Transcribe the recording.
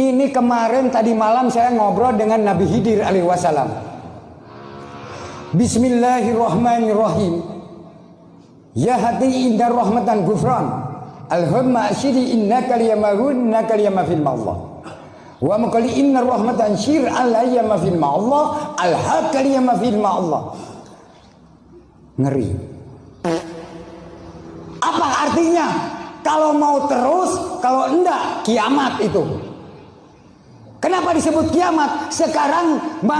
Ini kemarin tadi malam saya ngobrol dengan Nabi Khidir alaihi wasallam. Bismillahirrahmanirrahim. Ya hati inda rahmatan gufran. Alhamma asyidi innaka liyamarun innaka liyamafil ma'allah. Wa maqali inna rahmatan syir alayya mafil ma'allah. Alhaqqa liyamafil ma'allah. Ngeri. Apa artinya? Kalau mau terus, kalau enggak kiamat itu. Kenapa disebut kiamat? Sekarang manusia